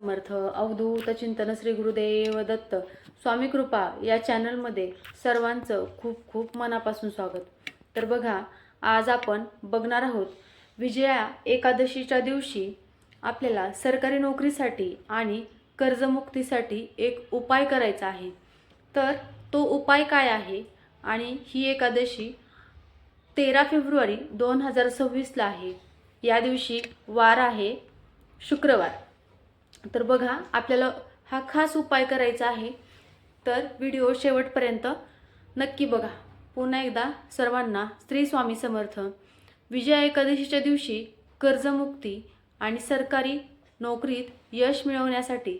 समर्थ. अवधूत चिंतन श्री गुरुदेव दत्त. स्वामी कृपा या चॅनलमध्ये सर्वांचं खूप खूप मनापासून स्वागत. तर बघा, आज आपण बघणार आहोत विजया एकादशीच्या दिवशी आपल्याला सरकारी नोकरीसाठी आणि कर्जमुक्तीसाठी एक उपाय करायचा आहे. तर तो उपाय काय आहे आणि ही एकादशी 13 फेब्रुवारी 2026ला आहे. या दिवशी वार आहे शुक्रवार. तर बघा, आपल्याला हा खास उपाय करायचा आहे. तर व्हिडिओ शेवटपर्यंत नक्की बघा. पुन्हा एकदा सर्वांना श्री स्वामी समर्थ. विजया एकादशीच्या दिवशी कर्जमुक्ती आणि सरकारी नोकरीत यश मिळवण्यासाठी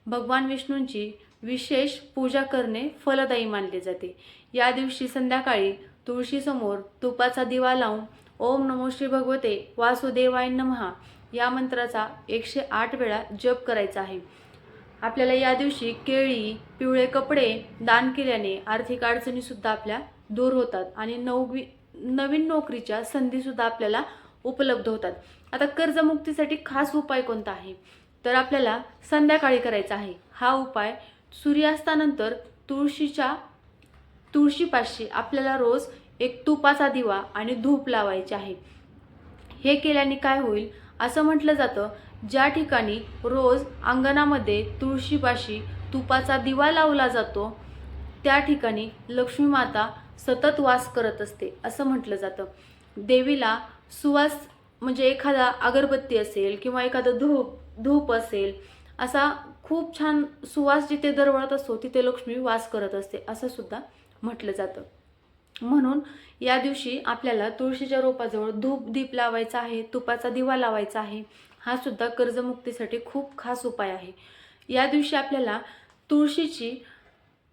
भगवान विष्णूंची विशेष पूजा करणे फलदायी मानले जाते. या दिवशी संध्याकाळी तुळशीसमोर तुपाचा दिवा लावून ओम नमो श्री भगवते वासुदेवाय नमः या मंत्राचा 108 वेळा जप करायचा आहे. आपल्याला या दिवशी केळी, पिवळे कपडे दान केल्याने आर्थिक अडचणी सुद्धा आपल्या दूर होतात आणि नवीन नोकरीच्या संधी सुद्धा आपल्याला उपलब्ध होतात. आता कर्जमुक्तीसाठी खास उपाय कोणता आहे? तर आपल्याला संध्याकाळी करायचा आहे. हा उपाय सूर्यास्तानंतर तुळशीपाशी आपल्याला रोज एक तुपाचा दिवा आणि धूप लावायचे आहे. हे केल्याने काय होईल असं म्हटलं जातं, ज्या ठिकाणी रोज अंगणामध्ये तुळशीपाशी तुपाचा दिवा लावला जातो त्या ठिकाणी लक्ष्मी माता सतत वास करत असते असं म्हटलं जातं. देवीला सुवास म्हणजे एखादा अगरबत्ती असेल किंवा एखादं धूप असेल, असा खूप छान सुवास जिथे दरवळत असतो तिथे लक्ष्मी वास करत असते असं सुद्धा म्हटलं जातं. म्हणून या दिवशी आपल्याला तुळशीच्या रोपाजवळ धूप दीप लावायचा आहे, तुपाचा दिवा लावायचा आहे. हा सुद्धा कर्जमुक्तीसाठी खूप खास उपाय आहे. या दिवशी आपल्याला तुळशीची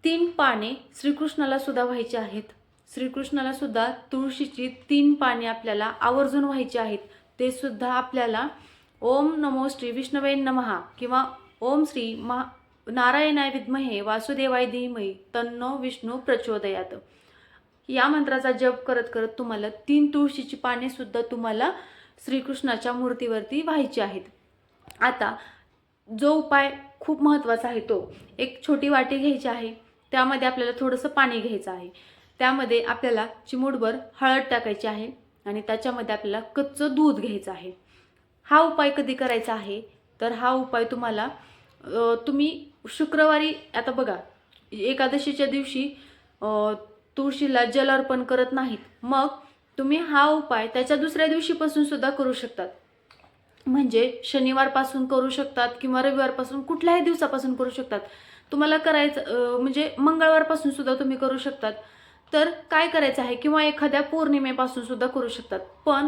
3 पाने श्रीकृष्णाला सुद्धा व्हायची आहेत. श्रीकृष्णाला सुद्धा तुळशीची 3 पाने आपल्याला आवर्जून व्हायची आहेत. ते सुद्धा आपल्याला ओम नमो श्री विष्णवे नमः किंवा ओम श्री नारायणाय विद्महे वासुदेवाय धीमहि तन्नो विष्णू प्रचोदयात या मंत्राचा जप करत करत तुम्हाला 3 तुळशीची पाने सुद्धा तुम्हाला श्रीकृष्णाच्या मूर्तीवरती व्हायची आहेत. आता जो उपाय खूप महत्त्वाचा आहे तो एक छोटी वाटी घ्यायची आहे. त्यामध्ये आपल्याला थोडंसं पाणी घ्यायचं आहे. त्यामध्ये आपल्याला चिमूटभर हळद टाकायची आहे आणि त्याच्यामध्ये आपल्याला कच्चं दूध घ्यायचं आहे. हा उपाय कधी करायचा आहे? तर हा उपाय तुम्ही शुक्रवारी, आता बघा एकादशीच्या दिवशी तुळशीला जल अर्पण करत नाहीत, मग तुम्ही हा उपाय त्याच्या दुसऱ्या दिवशीपासून सुद्धा करू शकतात. म्हणजे शनिवारपासून करू शकतात किंवा रविवारपासून, कुठल्याही दिवसापासून करू शकतात. तुम्हाला करायचं म्हणजे मंगळवारपासून सुद्धा तुम्ही करू शकतात. तर काय करायचं आहे, किंवा एखाद्या पौर्णिमेपासून सुद्धा करू शकतात. पण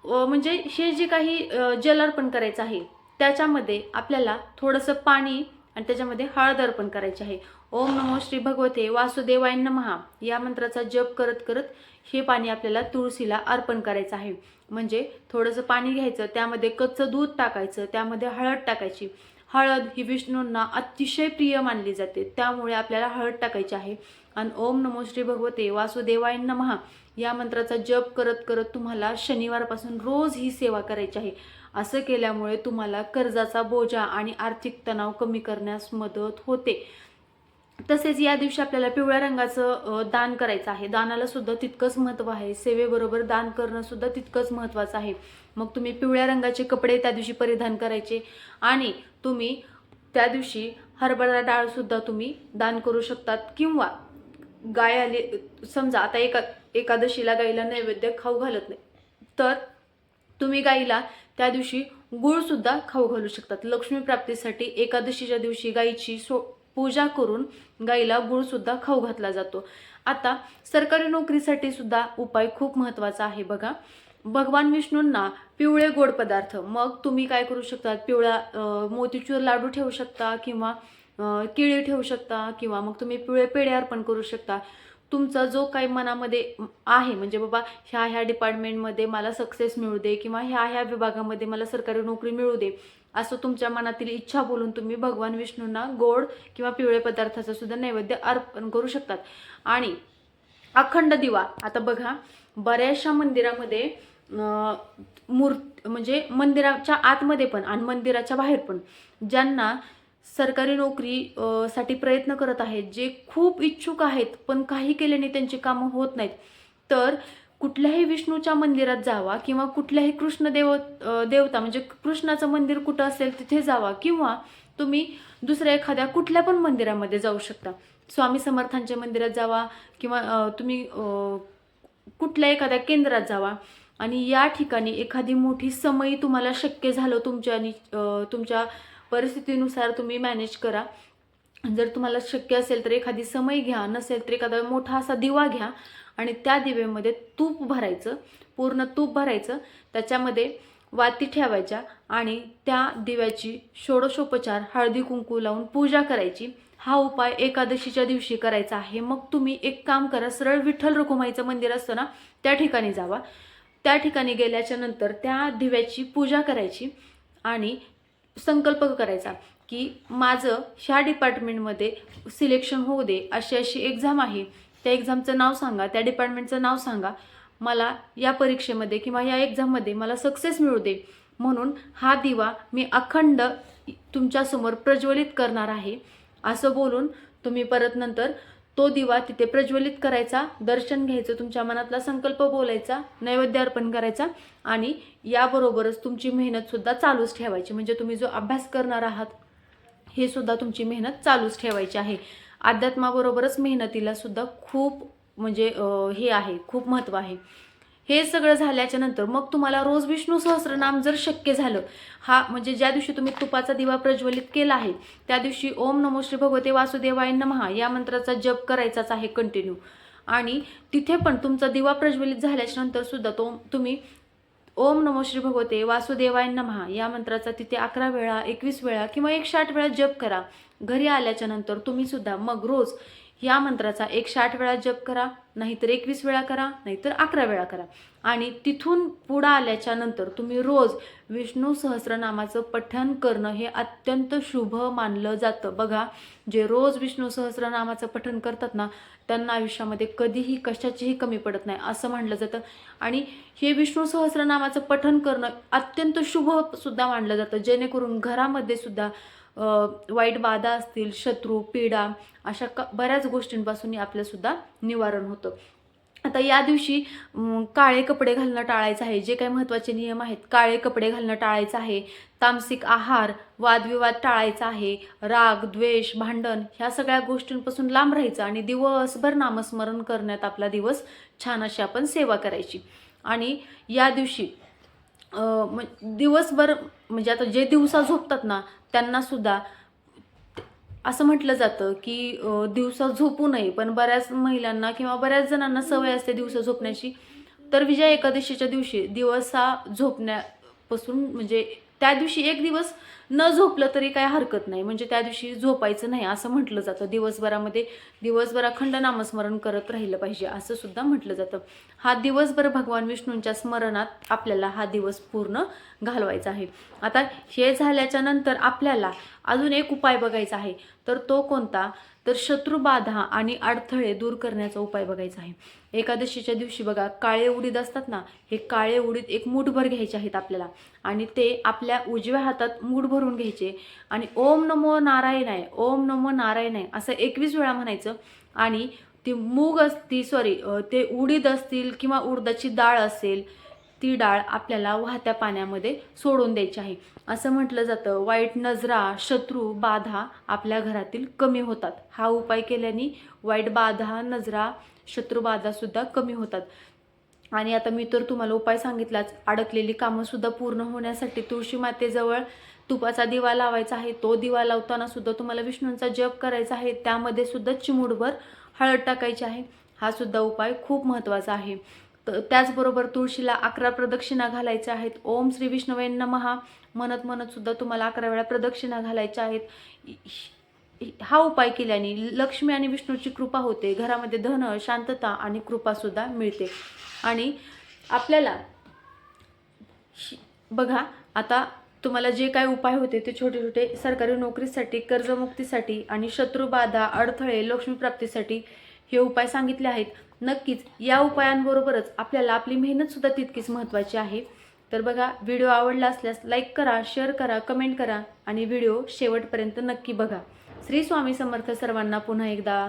म्हणजे हे जे काही जल अर्पण करायचं आहे त्याच्यामध्ये आपल्याला थोडंसं पाणी आणि त्याच्यामध्ये हळद अर्पण करायची आहे. ओम नमो श्री भगवते वासुदेवाय नमः या मंत्राचा जप करत करत हे पाणी आपल्याला तुळशीला अर्पण करायचं आहे. म्हणजे थोडंसं पाणी घ्यायचं, त्यामध्ये कच्चं दूध टाकायचं, त्यामध्ये हळद टाकायची. हळद ही विष्णूंना अतिशय प्रिय मानली जाते, त्यामुळे आपल्याला हळद टाकायची आहे. आणि ओम नमो श्री भगवते वासुदेवाय नमः या मंत्राचा जप करत करत तुम्हाला शनिवारपासून रोज ही सेवा करायची आहे. असं केल्यामुळे तुम्हाला कर्जाचा बोजा आणि आर्थिक तणाव कमी करण्यास मदत होते. तसेच या दिवशी आपल्याला पिवळ्या रंगाचं दान करायचं आहे. दानाला सुद्धा तितकंच महत्त्व आहे. सेवेबरोबर दान करणं सुद्धा तितकंच महत्त्वाचं आहे. मग तुम्ही पिवळ्या रंगाचे कपडे त्या दिवशी परिधान करायचे आणि तुम्ही त्या दिवशी हरभरा डाळ सुद्धा तुम्ही दान करू शकतात. किंवा गाय आली, समजा आता एकादशीला गाईला नैवेद्य खाऊ घालत नाही, तर तुम्ही गाईला त्या दिवशी गुळ सुद्धा खाऊ घालू शकतात. लक्ष्मी प्राप्तीसाठी एकादशीच्या दिवशी गाईची पूजा करून गाईला गुळ सुद्धा खाऊ घातला जातो. आता सरकारी नोकरीसाठी सुद्धा उपाय खूप महत्त्वाचा आहे. बघा, भगवान विष्णूंना पिवळे गोड पदार्थ, मग तुम्ही काय करू शकता, पिवळा मोतीचूर लाडू ठेवू शकता किंवा केळी ठेवू शकता किंवा मग तुम्ही पिवळे पेढे अर्पण करू शकता. तुमचा जो काही मनामध्ये आहे, म्हणजे बाबा ह्या डिपार्टमेंटमध्ये मला सक्सेस मिळू दे किंवा ह्या विभागामध्ये मला सरकारी नोकरी मिळू दे, असं तुमच्या मनातील इच्छा बोलून तुम्ही भगवान विष्णूंना गोड किंवा पिवळे पदार्थाचा सुद्धा नैवेद्य अर्पण करू शकतात. आणि अखंड दिवा, आता बघा बऱ्याचशा मंदिरामध्ये म्हणजे मंदिराच्या आतमध्ये पण आणि मंदिराच्या बाहेर पण ज्यांना सरकारी नोकरी साठी प्रयत्न करत आहेत, जे खूप इच्छुक आहेत पण काही केल्याने त्यांची कामं होत नाहीत, तर कुठल्याही विष्णूच्या मंदिरात जावा किंवा कुठल्याही देवता म्हणजे कृष्णाचं मंदिर कुठं असेल तिथे जावा किंवा तुम्ही दुसऱ्या एखाद्या कुठल्या पण मंदिरामध्ये जाऊ शकता. स्वामी समर्थांच्या मंदिरात जावा किंवा तुम्ही कुठल्या एखाद्या केंद्रात जावा आणि या ठिकाणी एखादी मोठी समयी तुम्हाला शक्य झालं तुमच्या परिस्थितीनुसार तुम्ही मॅनेज करा. जर तुम्हाला शक्य असेल तर एखादी समई घ्या, नसेल तर एखादा मोठा असा दिवा घ्या आणि त्या दिव्यामध्ये तूप भरायचं, पूर्ण तूप भरायचं, त्याच्यामध्ये वाती ठेवायच्या आणि त्या दिव्याची षोडशोपचार हळदी कुंकू लावून पूजा करायची. हा उपाय एकादशीच्या दिवशी करायचा आहे. मग तुम्ही एक काम करा, सरळ विठ्ठल रखुमाईचं मंदिर असतं ना त्या ठिकाणी जावा. त्या ठिकाणी गेल्याच्या नंतर त्या दिव्याची पूजा करायची आणि संकल्प करायचा की माझं ह्या डिपार्टमेंटमध्ये सिलेक्शन होऊ दे, अशी अशी एक्झाम आहे, त्या एक्झामचं नाव सांगा, त्या डिपार्टमेंटचं नाव सांगा, मला या परीक्षेमध्ये किंवा या एक्झाममध्ये मला सक्सेस मिळू दे, म्हणून हा दिवा मी अखंड तुमच्यासमोर प्रज्वलित करणार आहे, असं बोलून तुम्ही परत नंतर तो दिवा तिथे प्रज्वलित करायचा, दर्शन घ्यायचं, तुमच्या मनातला संकल्प बोलायचा, नैवेद्य अर्पण करायचा आणि याबरोबरच तुमची मेहनतसुद्धा चालूच ठेवायची. म्हणजे तुम्ही जो अभ्यास करणार आहात हे सुद्धा तुमची मेहनत चालूच ठेवायची आहे. अध्यात्माबरोबरच मेहनतीला सुद्धा खूप म्हणजे हे आहे, खूप महत्त्व आहे. हे सगळं झाल्याच्या नंतर मग तुम्हाला रोज विष्णू सहस्रनाम जर शक्य झालं, हा म्हणजे ज्या दिवशी तुम्ही तुपाचा दिवा प्रज्वलित केला आहे त्या दिवशी ओम नमो श्री भगवते वासुदेवाय नमः या मंत्राचा जप करायचाच आहे कंटिन्यू. आणि तिथे पण तुमचा दिवा प्रज्वलित झाल्याच्या नंतर सुद्धा तुम्ही ओम नमो श्री भगवते वासुदेवाय नमः या मंत्राचा तिथे 11 वेळा, 21 वेळा किंवा 108 वेळा जप करा. घरी आल्याच्या नंतर तुम्ही सुद्धा मग रोज या मंत्राचा 108 वेळा जप करा, नाहीतर 21 वेळा करा, नाहीतर 11 वेळा करा. आणि तिथून पुढं आल्याच्या नंतर तुम्ही रोज विष्णू सहस्रनामाचं पठण करणं हे अत्यंत शुभ मानलं जातं. बघा, जे रोज विष्णू सहस्रनामाचं पठण करतात ना त्यांना आयुष्यामध्ये कधीही कशाचीही कमी पडत नाही असं म्हटलं जातं. आणि हे विष्णू सहस्रनामाचं पठण करणं अत्यंत शुभ सुद्धा मानलं जातं, जेणेकरून घरामध्ये सुद्धा वाईट बाधा असतील, शत्रू, पीडा अशा बऱ्याच गोष्टींपासून आपल्यासुद्धा निवारण होतं. आता या दिवशी काळे कपडे घालणं टाळायचं आहे. जे काही महत्त्वाचे नियम आहेत, काळे कपडे घालणं टाळायचं आहे, तामसिक आहार, वादविवाद टाळायचा आहे, राग, द्वेष, भांडण ह्या सगळ्या गोष्टींपासून लांब राहायचं आणि दिवसभर नामस्मरण करण्यात आपला दिवस छान अशी आपण सेवा करायची. आणि या दिवशी दिवसभर म्हणजे आता जे दिवसा झोपतात ना त्यांना सुद्धा असं म्हटलं जातं की दिवसा झोपू नये, पण बऱ्याच महिलांना किंवा बऱ्याच जणांना सवय असते दिवसा झोपण्याची. तर विजया एकादशीच्या दिवशी दिवसा झोपण्यापासून म्हणजे त्या दिवशी एक दिवस न झोपलं तरी काय हरकत नाही, म्हणजे त्या दिवशी झोपायचं नाही असं म्हटलं जातं. दिवसभर अखंड नामस्मरण करत राहिलं पाहिजे असं सुद्धा म्हटलं जातं. हा दिवसभर भगवान विष्णूंच्या स्मरणात आपल्याला हा दिवस पूर्ण घालवायचा आहे. आता हे झाल्याच्या नंतर आपल्याला अजून एक उपाय बघायचा आहे. तर तो कोणता? तर शत्रुबाधा आणि अडथळे दूर करण्याचा उपाय बघायचा आहे. एकादशीच्या दिवशी बघा, काळे उडीद असतात ना, हे काळे उडीद एक मूठभर घ्यायचे आहेत आपल्याला आणि ते आपल्या उजव्या हातात मूठ भरून घ्यायचे आणि ओम नमो नारायणाय, ओम नमो नारायणाय असं 21 वेळा म्हणायचं. आणि ती ते उडीद असतील किंवा उडदाची डाळ असेल, ती डाळ आपल्याला वाहत्या पाण्यामध्ये सोडून द्यायची आहे. असं म्हटलं जातं वाईट नजरा, शत्रू, बाधा आपल्या घरातील कमी होतात. हा उपाय केल्याने वाईट बाधा, नजरा, शत्रुबाधासुद्धा कमी होतात. आणि आता मी तर तुम्हाला उपाय सांगितलाच. अडकलेली कामंसुद्धा पूर्ण होण्यासाठी तुळशी मातेजवळ तुपाचा दिवा लावायचा आहे. तो दिवा लावताना सुद्धा तुम्हाला विष्णूंचा जप करायचा आहे. त्यामध्ये सुद्धा चिमूटभर हळद टाकायची आहे. हा सुद्धा उपाय खूप महत्त्वाचा आहे. त्याचबरोबर तुळशीला 11 प्रदक्षिणा घालायच्या आहेत. ओम श्री विष्णवे नमः म्हणत सुद्धा तुम्हाला 11 वेळा प्रदक्षिणा घालायच्या आहेत. हा उपाय केल्याने लक्ष्मी आणि विष्णूची कृपा होते. घरामध्ये धन, शांतता आणि कृपासुद्धा मिळते. आणि आपल्याला बघा, आता तुम्हाला जे काय उपाय होते ते छोटे छोटे सरकारी नोकरीसाठी, कर्जमुक्तीसाठी आणि शत्रुबाधा, अडथळे, लक्ष्मीप्राप्तीसाठी हे उपाय सांगितले आहेत. नक्कीच या उपायांबरोबरच आपल्याला आपली मेहनतसुद्धा तितकीच महत्त्वाची आहे. तर बघा, व्हिडिओ आवडला असल्यास लाईक करा, शेअर करा, कमेंट करा आणि व्हिडिओ शेवटपर्यंत नक्की बघा. श्री स्वामी समर्थ सर्वांना पुन्हा एकदा.